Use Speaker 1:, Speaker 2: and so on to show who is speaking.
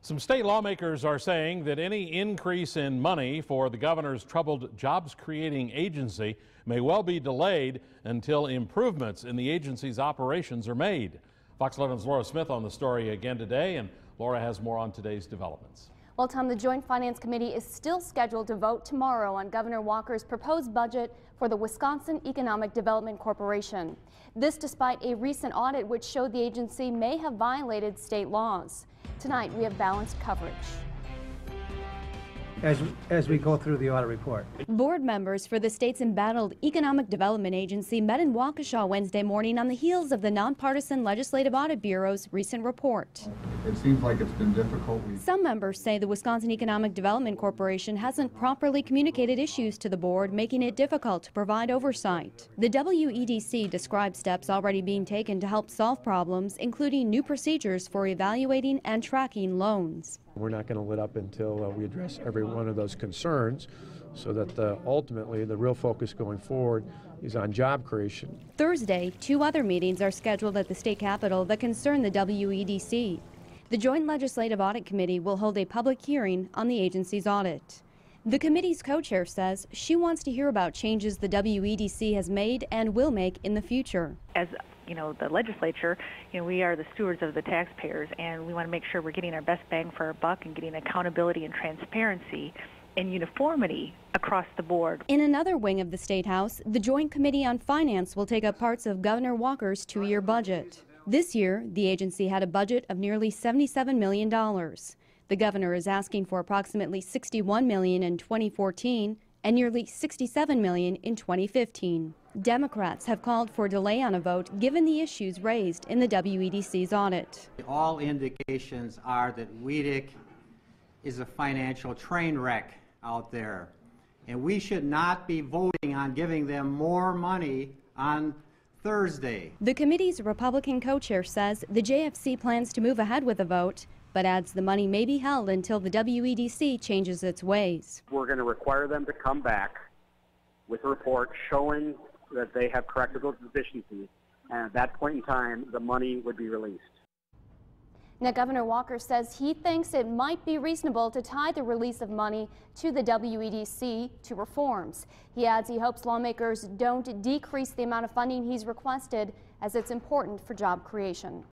Speaker 1: Some state lawmakers are saying that any increase in money for the governor's troubled jobs-creating agency may well be delayed until improvements in the agency's operations are made. Fox 11's Laura Smith on the story again today, and Laura has more on today's developments.
Speaker 2: Well, Tom, the Joint Finance Committee is still scheduled to vote tomorrow on Governor Walker's proposed budget for the Wisconsin Economic Development Corporation. This despite a recent audit which showed the agency may have violated state laws. Tonight, we have balanced coverage.
Speaker 3: As we go through the audit report.
Speaker 2: Board members for the state's embattled Economic Development Agency met in Waukesha Wednesday morning on the heels of the nonpartisan Legislative Audit Bureau's recent report.
Speaker 4: It seems like it's been difficult.
Speaker 2: Some members say the Wisconsin Economic Development Corporation hasn't properly communicated issues to the board, making it difficult to provide oversight. The WEDC described steps already being taken to help solve problems, including new procedures for evaluating and tracking loans.
Speaker 5: We're not going to let up until we address every one of those concerns, so that ultimately the real focus going forward is on job creation.
Speaker 2: Thursday, 2 other meetings are scheduled at the state capitol that concern the WEDC. The Joint Legislative Audit Committee will hold a public hearing on the agency's audit. The committee's co-chair says she wants to hear about changes the WEDC has made and will make in the future.
Speaker 6: As you know, the legislature, we are the stewards of the taxpayers, and we want to make sure we're getting our best bang for our buck and getting accountability and transparency and uniformity across the board.
Speaker 2: In another wing of the State House, the Joint Committee on Finance will take up parts of Governor Walker's 2-year budget. This year, the agency had a budget of nearly $77 million. The governor is asking for approximately $61 million in 2014 and nearly $67 million in 2015. Democrats have called for a delay on a vote given the issues raised in the WEDC's audit.
Speaker 7: All indications are that WEDC is a financial train wreck out there, and we should not be voting on giving them more money on Thursday.
Speaker 2: The committee's Republican co-chair says the JFC plans to move ahead with a vote, but adds the money may be held until the WEDC changes its ways.
Speaker 8: We're going to require them to come back with a report showing that they have corrected those deficiencies, and at that point in time, the money would be released.
Speaker 2: Now, Governor Walker says he thinks it might be reasonable to tie the release of money to the WEDC to reforms. He adds he hopes lawmakers don't decrease the amount of funding he's requested, as it's important for job creation.